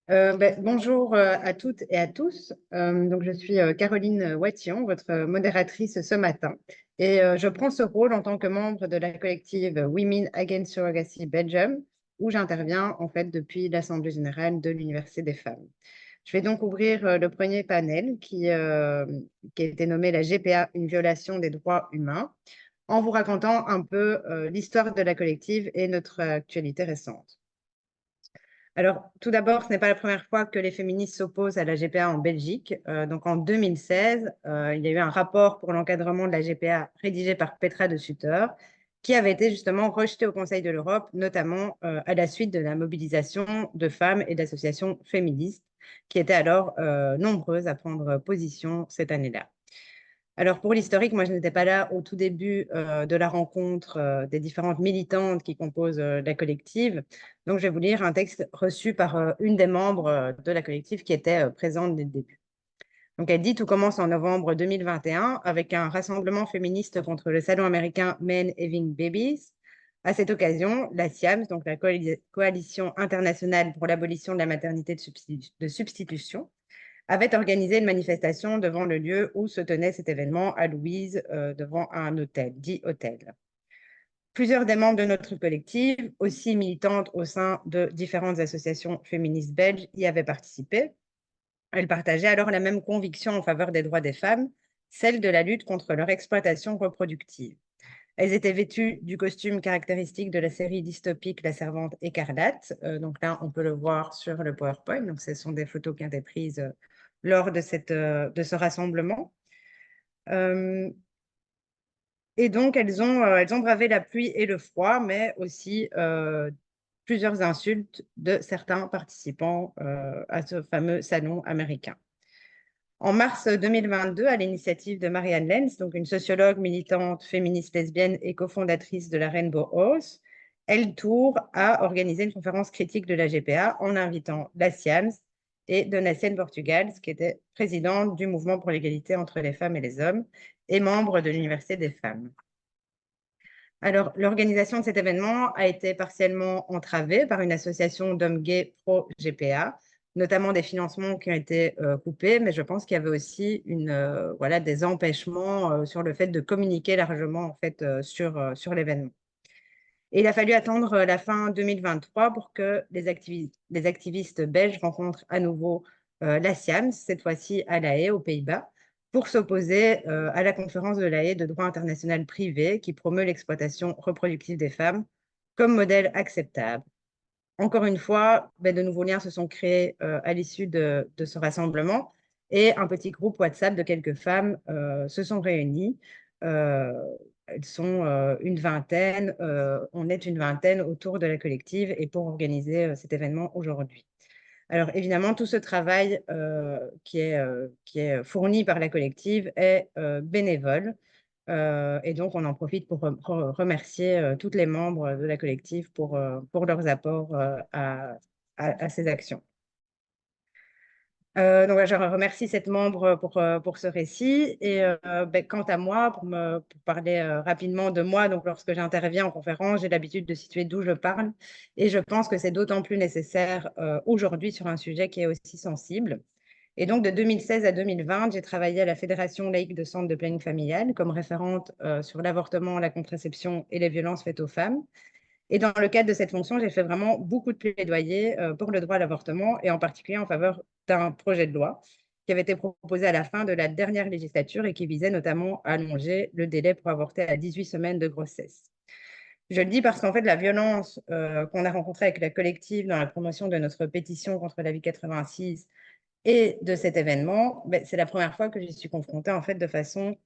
Bonjour à toutes et à tous. Donc, je suis Caroline Watillon, votre modératrice ce matin. Et je prends ce rôle en tant que membre de la collective Women Against Surrogacy Belgium, où j'interviens en fait depuis l'Assemblée générale de l'Université des femmes. Je vais donc ouvrir le premier panel qui a été nommé la GPA, une violation des droits humains, en vous racontant un peu l'histoire de la collective et notre actualité récente. Alors, tout d'abord, ce n'est pas la première fois que les féministes s'opposent à la GPA en Belgique. Donc, en 2016, il y a eu un rapport pour l'encadrement de la GPA rédigé par Petra de Sutter, qui avait été justement rejeté au Conseil de l'Europe, notamment à la suite de la mobilisation de femmes et d'associations féministes, qui étaient alors nombreuses à prendre position cette année-là. Alors, pour l'historique, moi, je n'étais pas là au tout début de la rencontre des différentes militantes qui composent la collective. Donc, je vais vous lire un texte reçu par une des membres de la collective qui était présente dès le début. Donc, elle dit: Tout commence en novembre 2021 avec un rassemblement féministe contre le salon américain Men Having Babies. À cette occasion, la CIAMS, donc la Coalition internationale pour l'abolition de la maternité de substitution, avait organisé une manifestation devant le lieu où se tenait cet événement à Louise, devant un hôtel, dit hôtel. Plusieurs des membres de notre collectif, aussi militantes au sein de différentes associations féministes belges, y avaient participé. Elles partageaient alors la même conviction en faveur des droits des femmes, celle de la lutte contre leur exploitation reproductive. Elles étaient vêtues du costume caractéristique de la série dystopique La Servante écarlate. Donc là, on peut le voir sur le PowerPoint. Donc, ce sont des photos qui ont été prises lors de ce rassemblement. Et donc, elles ont bravé la pluie et le froid, mais aussi plusieurs insultes de certains participants à ce fameux salon américain. En mars 2022, à l'initiative de Marianne Lenz, donc une sociologue militante féministe lesbienne et cofondatrice de la Rainbow House, elle tourne à organiser une conférence critique de la GPA en invitant la CIAMS et Donatien Portugal, qui était présidente du mouvement pour l'égalité entre les femmes et les hommes et membre de l'Université des femmes. Alors, l'organisation de cet événement a été partiellement entravée par une association d'hommes gays pro-GPA, notamment des financements qui ont été coupés, mais je pense qu'il y avait aussi des empêchements sur le fait de communiquer largement en fait, sur l'événement. Et il a fallu attendre la fin 2023 pour que les activistes belges rencontrent à nouveau la CIAMS, cette fois-ci à La Haye, aux Pays-Bas, pour s'opposer à la conférence de La Haye de droit international privé qui promeut l'exploitation reproductive des femmes comme modèle acceptable. Encore une fois, de nouveaux liens se sont créés à l'issue de ce rassemblement et un petit groupe WhatsApp de quelques femmes se sont réunis. Euh, Elles sont une vingtaine, on est une vingtaine autour de la collective et pour organiser cet événement aujourd'hui. Alors évidemment, tout ce travail qui est fourni par la collective est bénévole. Et donc, on en profite pour remercier toutes les membres de la collective pour leurs apports à ces actions. Donc, je remercie cette membre pour ce récit. Et quant à moi, pour parler rapidement de moi, donc lorsque j'interviens en conférence, j'ai l'habitude de situer d'où je parle. Et je pense que c'est d'autant plus nécessaire aujourd'hui sur un sujet qui est aussi sensible. Et donc, de 2016 à 2020, j'ai travaillé à la Fédération laïque de centres de planning familial comme référente sur l'avortement, la contraception et les violences faites aux femmes. Et dans le cadre de cette fonction, j'ai fait vraiment beaucoup de plaidoyer pour le droit à l'avortement et en particulier en faveur d'un projet de loi qui avait été proposé à la fin de la dernière législature et qui visait notamment à allonger le délai pour avorter à 18 semaines de grossesse. Je le dis parce qu'en fait, la violence qu'on a rencontrée avec la collective dans la promotion de notre pétition contre la vie 86 et de cet événement, c'est la première fois que j'y suis confrontée en fait de façon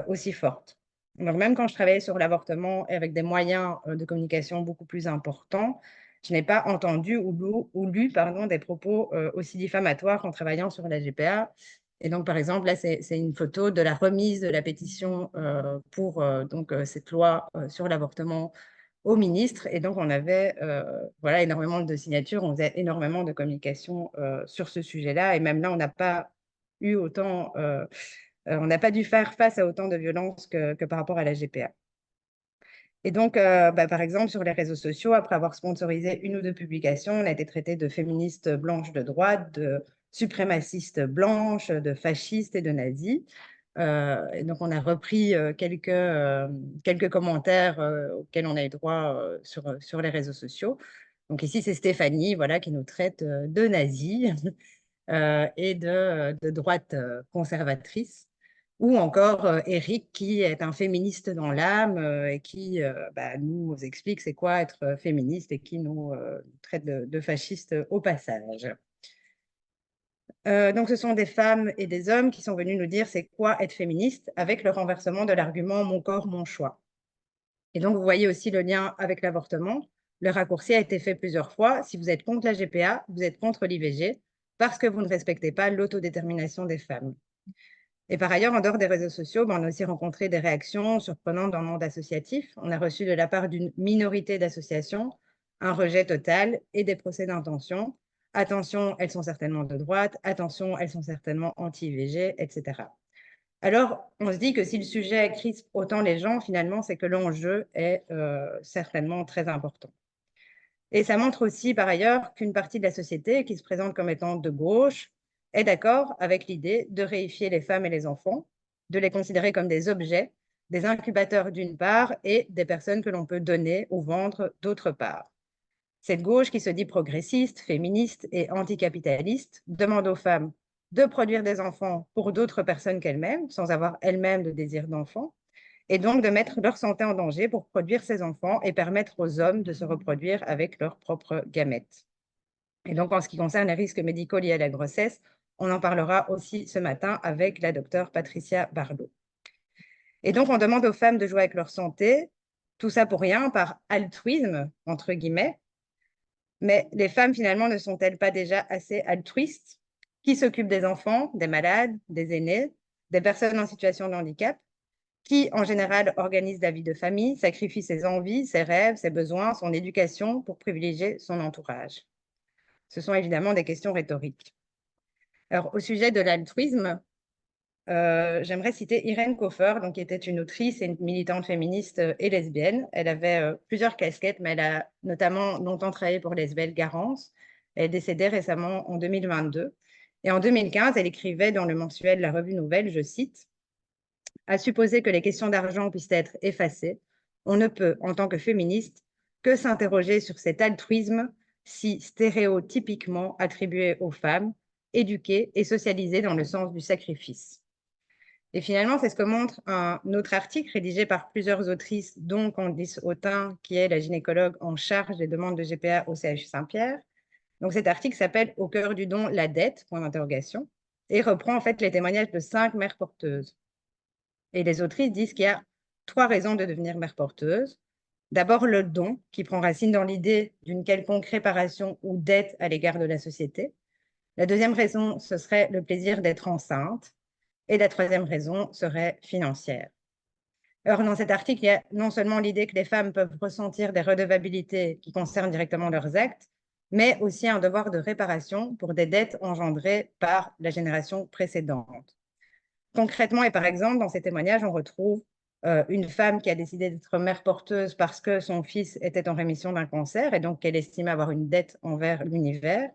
aussi forte. Donc même quand je travaillais sur l'avortement et avec des moyens de communication beaucoup plus importants, je n'ai pas entendu ou lu des propos aussi diffamatoires en travaillant sur la GPA. Et donc, par exemple, là, c'est une photo de la remise de la pétition pour cette loi sur l'avortement au ministre. Et donc, on avait énormément de signatures, on faisait énormément de communication sur ce sujet-là. Et même là, on n'a pas eu autant, on n'a pas dû faire face à autant de violences que par rapport à la GPA. Et donc, par exemple, sur les réseaux sociaux, après avoir sponsorisé une ou deux publications, on a été traité de féministes blanches de droite, de suprémacistes blanches, de fascistes et de nazis. Et donc, on a repris quelques commentaires auxquels on a eu droit sur les réseaux sociaux. Donc ici, c'est Stéphanie, voilà, qui nous traite de nazis et de droite conservatrice. Ou encore Eric, qui est un féministe dans l'âme et qui nous explique c'est quoi être féministe et qui nous traite de fascistes au passage. Donc, ce sont des femmes et des hommes qui sont venus nous dire c'est quoi être féministe avec le renversement de l'argument mon corps, mon choix. Et donc, vous voyez aussi le lien avec l'avortement. Le raccourci a été fait plusieurs fois. Si vous êtes contre la GPA, vous êtes contre l'IVG parce que vous ne respectez pas l'autodétermination des femmes. Et par ailleurs, en dehors des réseaux sociaux, on a aussi rencontré des réactions surprenantes dans le monde associatif. On a reçu de la part d'une minorité d'associations un rejet total et des procès d'intention. Attention, elles sont certainement de droite. Attention, elles sont certainement anti-IVG, etc. Alors, on se dit que si le sujet crispe autant les gens, finalement, c'est que l'enjeu est certainement très important. Et ça montre aussi, par ailleurs, qu'une partie de la société qui se présente comme étant de gauche est d'accord avec l'idée de réifier les femmes et les enfants, de les considérer comme des objets, des incubateurs d'une part et des personnes que l'on peut donner ou vendre d'autre part. Cette gauche qui se dit progressiste, féministe et anticapitaliste demande aux femmes de produire des enfants pour d'autres personnes qu'elles-mêmes, sans avoir elles-mêmes de désir d'enfant, et donc de mettre leur santé en danger pour produire ces enfants et permettre aux hommes de se reproduire avec leurs propres gamètes. Et donc, en ce qui concerne les risques médicaux liés à la grossesse, on en parlera aussi ce matin avec la docteure Patricia Barlow. Et donc, on demande aux femmes de jouer avec leur santé, tout ça pour rien, par altruisme, entre guillemets. Mais les femmes, finalement, ne sont-elles pas déjà assez altruistes? Qui s'occupe des enfants, des malades, des aînés, des personnes en situation de handicap? Qui, en général, organise la vie de famille, sacrifie ses envies, ses rêves, ses besoins, son éducation pour privilégier son entourage? Ce sont évidemment des questions rhétoriques. Alors, au sujet de l'altruisme, j'aimerais citer Irène Koffer, donc, qui était une autrice et une militante féministe et lesbienne. Elle avait plusieurs casquettes, mais elle a notamment longtemps travaillé pour Lesbelle Garance. Elle est décédée récemment en 2022. Et en 2015, elle écrivait dans le mensuel La Revue Nouvelle, je cite, à supposer que les questions d'argent puissent être effacées, on ne peut, en tant que féministe, que s'interroger sur cet altruisme si stéréotypiquement attribué aux femmes, éduquées et socialisées dans le sens du sacrifice. Et finalement, c'est ce que montre un autre article rédigé par plusieurs autrices, dont Candice Autain, qui est la gynécologue en charge des demandes de GPA au CHU Saint-Pierre. Donc cet article s'appelle « Au cœur du don, la dette », et reprend en fait les témoignages de 5 mères porteuses. Et les autrices disent qu'il y a 3 raisons de devenir mère porteuse. D'abord, le don, qui prend racine dans l'idée d'une quelconque réparation ou dette à l'égard de la société. La deuxième raison, ce serait le plaisir d'être enceinte. Et la troisième raison serait financière. Alors, dans cet article, il y a non seulement l'idée que les femmes peuvent ressentir des redevabilités qui concernent directement leurs actes, mais aussi un devoir de réparation pour des dettes engendrées par la génération précédente. Concrètement, et par exemple, dans ces témoignages, on retrouve une femme qui a décidé d'être mère porteuse parce que son fils était en rémission d'un cancer et donc qu'elle estime avoir une dette envers l'univers,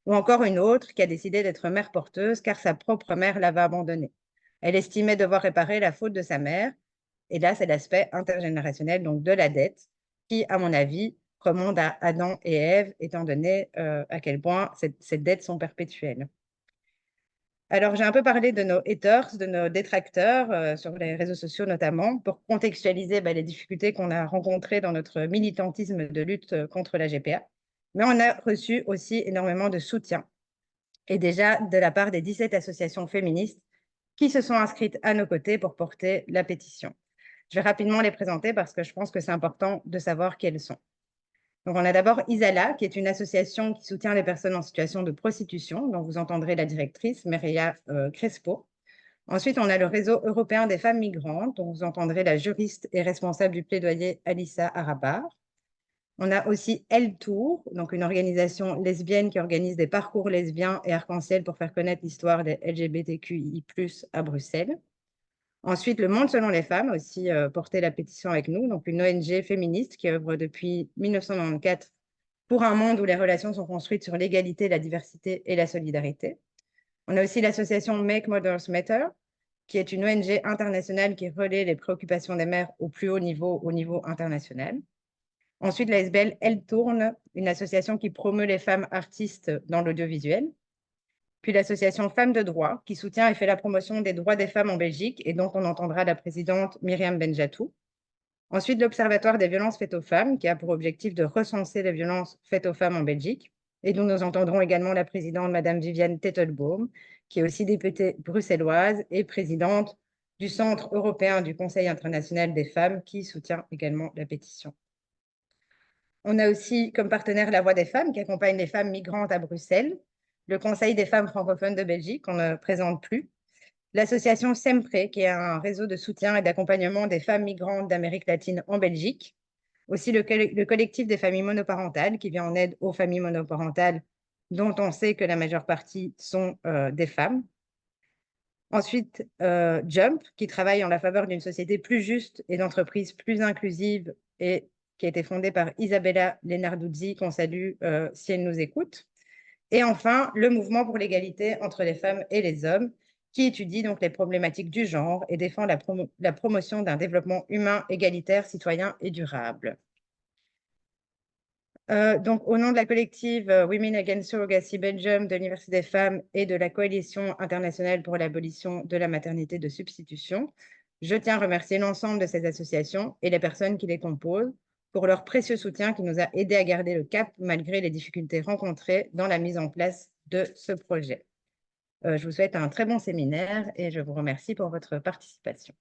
ou encore une autre qui a décidé d'être mère porteuse car sa propre mère l'avait abandonnée. Elle estimait devoir réparer la faute de sa mère, et là, c'est l'aspect intergénérationnel donc de la dette qui, à mon avis, remonte à Adam et Ève, étant donné à quel point ces dettes sont perpétuelles. Alors, j'ai un peu parlé de nos haters, de nos détracteurs sur les réseaux sociaux notamment, pour contextualiser les difficultés qu'on a rencontrées dans notre militantisme de lutte contre la GPA. Mais on a reçu aussi énormément de soutien, et déjà de la part des 17 associations féministes qui se sont inscrites à nos côtés pour porter la pétition. Je vais rapidement les présenter parce que je pense que c'est important de savoir qui elles sont. Donc, on a d'abord Isala, qui est une association qui soutient les personnes en situation de prostitution, dont vous entendrez la directrice, Mireia Crespo. Ensuite, on a le Réseau européen des femmes migrantes, dont vous entendrez la juriste et responsable du plaidoyer, Alissa Arabar. On a aussi Elle Tour, donc une organisation lesbienne qui organise des parcours lesbiens et arc-en-ciel pour faire connaître l'histoire des LGBTQI+, à Bruxelles. Ensuite, Le Monde selon les femmes a aussi porté la pétition avec nous, donc une ONG féministe qui œuvre depuis 1994 pour un monde où les relations sont construites sur l'égalité, la diversité et la solidarité. On a aussi l'association Make Mothers Matter, qui est une ONG internationale qui relaie les préoccupations des mères au plus haut niveau, au niveau international. Ensuite, la SBL Elle Tourne, une association qui promeut les femmes artistes dans l'audiovisuel. Puis l'association Femmes de droit, qui soutient et fait la promotion des droits des femmes en Belgique et dont on entendra la présidente Myriam Benjatou. Ensuite, l'Observatoire des violences faites aux femmes, qui a pour objectif de recenser les violences faites aux femmes en Belgique, et dont nous entendrons également la présidente, Madame Viviane Tettelbaum, qui est aussi députée bruxelloise et présidente du Centre européen du Conseil international des femmes, qui soutient également la pétition. On a aussi comme partenaire La Voix des femmes, qui accompagne les femmes migrantes à Bruxelles, le Conseil des femmes francophones de Belgique, qu'on ne présente plus, l'association SEMPRE, qui est un réseau de soutien et d'accompagnement des femmes migrantes d'Amérique latine en Belgique, aussi le collectif des familles monoparentales, qui vient en aide aux familles monoparentales, dont on sait que la majeure partie sont des femmes. Ensuite, Jump, qui travaille en la faveur d'une société plus juste et d'entreprises plus inclusives et qui a été fondée par Isabella Lenarduzzi, qu'on salue si elle nous écoute. Et enfin, le mouvement pour l'égalité entre les femmes et les hommes, qui étudie donc les problématiques du genre et défend la promotion d'un développement humain, égalitaire, citoyen et durable. Donc, au nom de la collective Women Against Surrogacy Belgium, de l'Université des femmes et de la Coalition internationale pour l'abolition de la maternité de substitution, je tiens à remercier l'ensemble de ces associations et les personnes qui les composent pour leur précieux soutien qui nous a aidés à garder le cap malgré les difficultés rencontrées dans la mise en place de ce projet. Je vous souhaite un très bon séminaire et je vous remercie pour votre participation.